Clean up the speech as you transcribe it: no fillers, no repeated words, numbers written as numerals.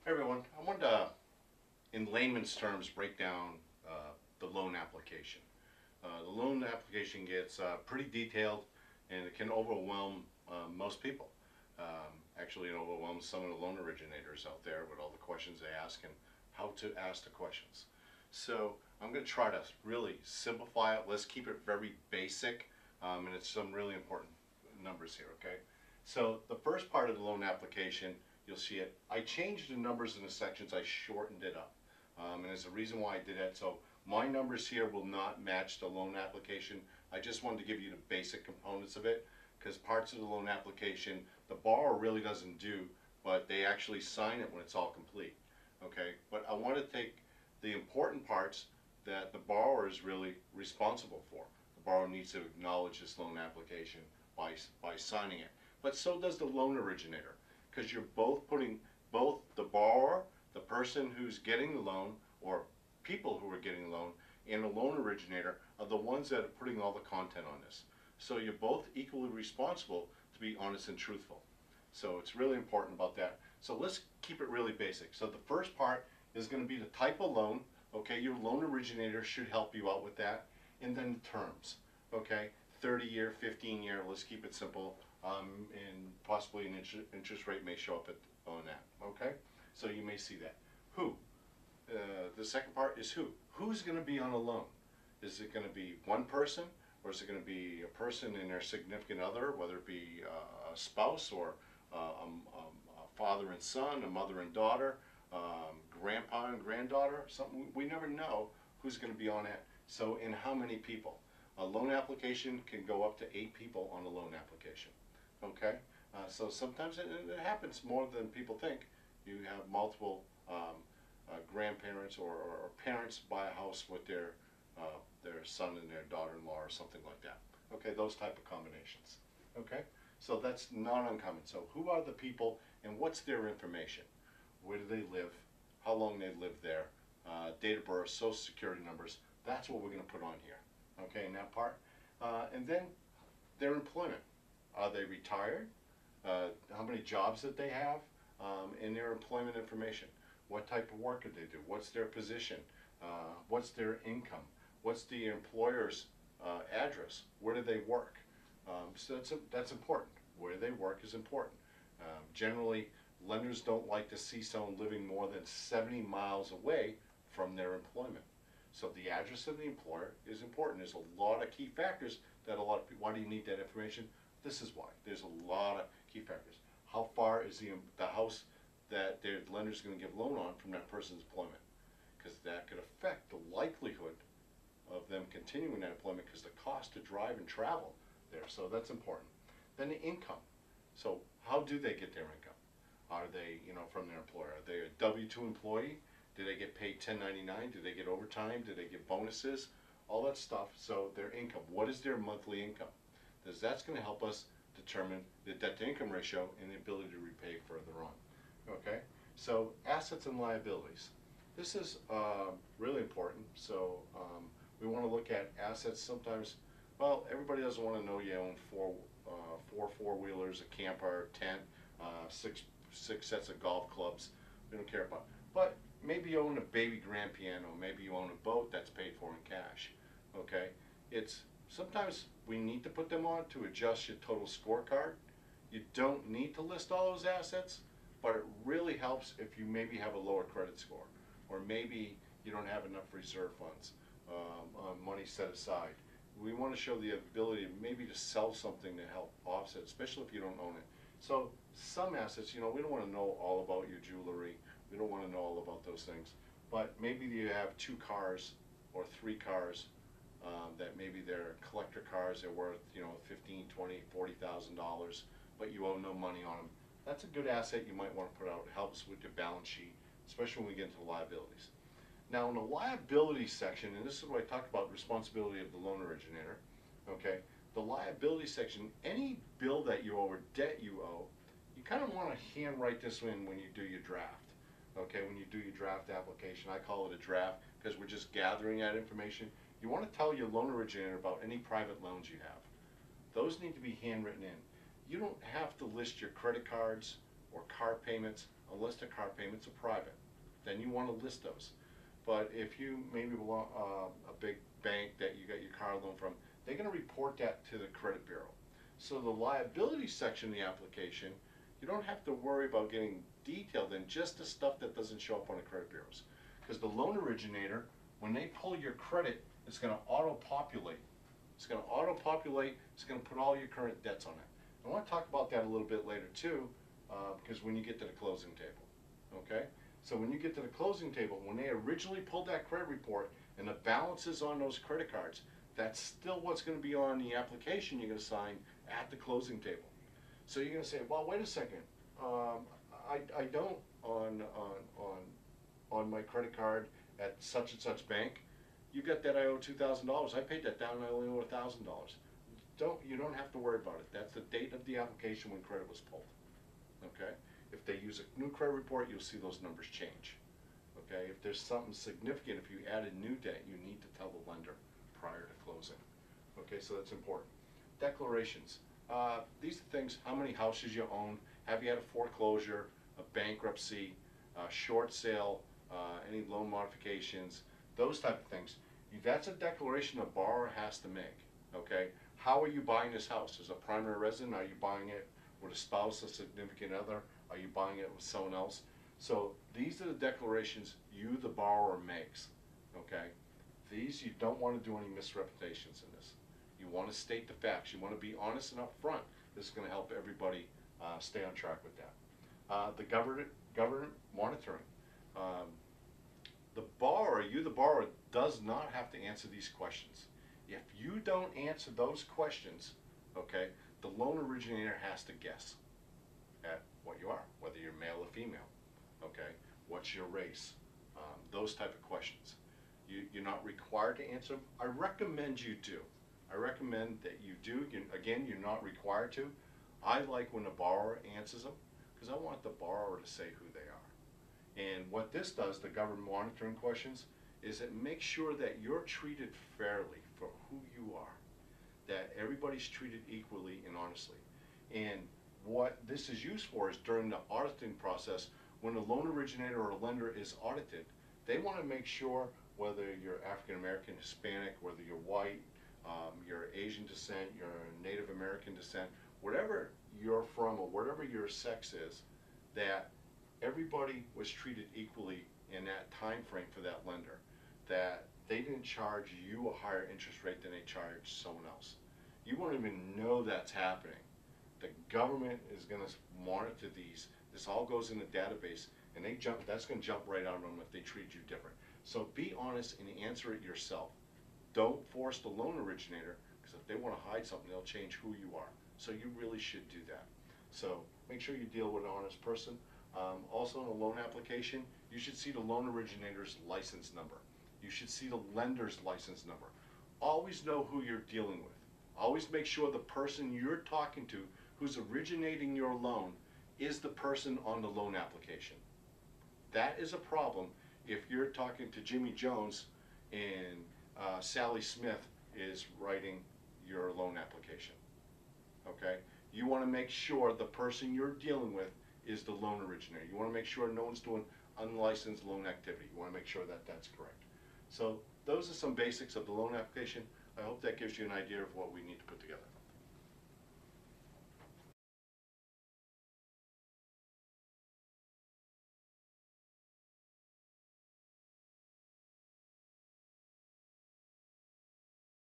Hey everyone, I wanted to, in layman's terms, break down the loan application. The loan application gets pretty detailed and it can overwhelm most people. Actually, it overwhelms some of the loan originators out there with all the questions they ask and how to ask the questions. So I'm going to try to really simplify it. Let's keep it very basic, and it's some really important numbers here, okay? So the first part of the loan application, you'll see it. I changed the numbers in the sections. I shortened it up. And there's a reason why I did that. So my numbers here will not match the loan application. I just wanted to give you the basic components of it, because parts of the loan application the borrower really doesn't do, but they actually sign it when it's all complete. Okay, but I want to take the important parts that the borrower is really responsible for. The borrower needs to acknowledge this loan application by signing it. But so does the loan originator, because you're both putting, both the borrower, the person who's getting the loan, or people who are getting the loan, and the loan originator are the ones that are putting all the content on this. So you're both equally responsible to be honest and truthful. So it's really important about that. So let's keep it really basic. So the first part is going to be the type of loan. Okay, your loan originator should help you out with that. And then the terms. Okay, 30-year, 15-year, let's keep it simple. And possibly an interest rate may show up on that. Okay, so you may see that. Who? The second part is who. Who's going to be on a loan? Is it going to be one person, or is it going to be a person and their significant other, whether it be a spouse or a father and son, a mother and daughter, grandpa and granddaughter, something? We never know who's going to be on it. So, and how many people? A loan application can go up to 8 people on a loan application. Okay, so sometimes it happens more than people think. You have multiple grandparents or parents buy a house with their son and their daughter-in-law or something like that. Okay, those type of combinations. Okay, so that's not uncommon. So who are the people and what's their information? Where do they live? How long they live there? Date of birth, social security numbers. That's what we're going to put on here. Okay, in that part. And then their employment. Are they retired? How many jobs that they have? And their employment information. What type of work do they do? What's their position? What's their income? What's the employer's address? Where do they work? So that's important. Where they work is important. Generally, lenders don't like to see someone living more than 70 miles away from their employment. So the address of the employer is important. There's a lot of key factors that a lot of people, why do you need that information? This is why. There's a lot of key factors. How far is the house that their lender is going to give loan on from that person's employment? Because that could affect the likelihood of them continuing that employment, because the cost to drive and travel there. So that's important. Then the income. So how do they get their income? Are they, from their employer? Are they a W-2 employee? Do they get paid 1099? Do they get overtime? Do they get bonuses? All that stuff. So their income. What is their monthly income? Because that's going to help us determine the debt-to-income ratio and the ability to repay further on. Okay? So assets and liabilities. This is really important. So we want to look at assets. Sometimes, well, everybody doesn't want to know you own four-wheelers, a camper, a tent, six sets of golf clubs. We don't care about. But maybe you own a baby grand piano. Maybe you own a boat that's paid for in cash. Okay, it's sometimes we need to put them on to adjust your total scorecard. You don't need to list all those assets, but it really helps if you maybe have a lower credit score, or maybe you don't have enough reserve funds, money set aside. We want to show the ability maybe to sell something to help offset, especially if you don't own it. So some assets, we don't want to know all about your jewelry. We don't want to know all about those things. But maybe you have 2 cars or 3 cars that maybe they're collector cars. They're worth, $15,000, $20,000, $40,000, but you owe no money on them. That's a good asset you might want to put out. It helps with your balance sheet, especially when we get into liabilities. Now in the liability section, and this is what I talked about, responsibility of the loan originator, okay, the liability section, any bill that you owe or debt you owe, you kind of want to handwrite this in when you do your draft. Okay, when you do your draft application, I call it a draft because we're just gathering that information. You want to tell your loan originator about any private loans you have. Those need to be handwritten in. You don't have to list your credit cards or car payments, unless the car payments are private. Then you want to list those. But if you maybe belong a big bank that you got your car loan from, they're going to report that to the credit bureau. So the liability section of the application, you don't have to worry about getting detailed in just the stuff that doesn't show up on the credit bureaus. Because the loan originator, when they pull your credit, it's going to auto-populate. It's going to auto-populate, it's going to put all your current debts on it. I want to talk about that a little bit later too, because when you get to the closing table, okay? So when you get to the closing table, when they originally pulled that credit report and the balances on those credit cards, that's still what's going to be on the application you're going to sign at the closing table. So you're going to say, well, wait a second, I don't on my credit card at such and such bank. You got that I owe $2,000. I paid that down and I only owe $1,000. You don't have to worry about it. That's the date of the application when credit was pulled. Okay? If they use a new credit report, you'll see those numbers change. Okay? If there's something significant, if you added new debt, you need to tell the lender prior to closing. Okay, so that's important. Declarations. These are things: how many houses you own, have you had a foreclosure, a bankruptcy, a short sale, any loan modifications, those type of things. That's a declaration a borrower has to make. Okay, how are you buying this house? As a primary resident, are you buying it with a spouse, a significant other? Are you buying it with someone else? So these are the declarations you, the borrower, makes. Okay, these, you don't want to do any misrepresentations in this. You want to state the facts. You want to be honest and upfront. This is going to help everybody stay on track with that. The government monitoring. The borrower, you the borrower, does not have to answer these questions. If you don't answer those questions, okay, the loan originator has to guess at what you are, whether you're male or female, okay, what's your race, those type of questions. You're not required to answer them. I recommend you do. I recommend that you do. Again, you're not required to. I like when the borrower answers them because I want the borrower to say who they are. And what this does, the government monitoring questions, is it makes sure that you're treated fairly for who you are, that everybody's treated equally and honestly. And what this is used for is during the auditing process, when a loan originator or a lender is audited, they want to make sure whether you're African American, Hispanic, whether you're white, you're Asian descent, you're Native American descent, whatever you're from or whatever your sex is, that everybody was treated equally in that time frame for that lender, that they didn't charge you a higher interest rate than they charged someone else. You won't even know that's happening. The government is going to monitor these. This all goes in the database, and that's going to jump right out on them if they treat you different. So be honest and answer it yourself. Don't force the loan originator, because if they want to hide something, they'll change who you are. So you really should do that. So make sure you deal with an honest person. Also, in a loan application, you should see the loan originator's license number. You should see the lender's license number. Always know who you're dealing with. Always make sure the person you're talking to who's originating your loan is the person on the loan application. That is a problem if you're talking to Jimmy Jones and Sally Smith is writing your loan application. Okay? You want to make sure the person you're dealing with is the loan originator. You want to make sure no one's doing unlicensed loan activity. You want to make sure that that's correct. So those are some basics of the loan application. I hope that gives you an idea of what we need to put together.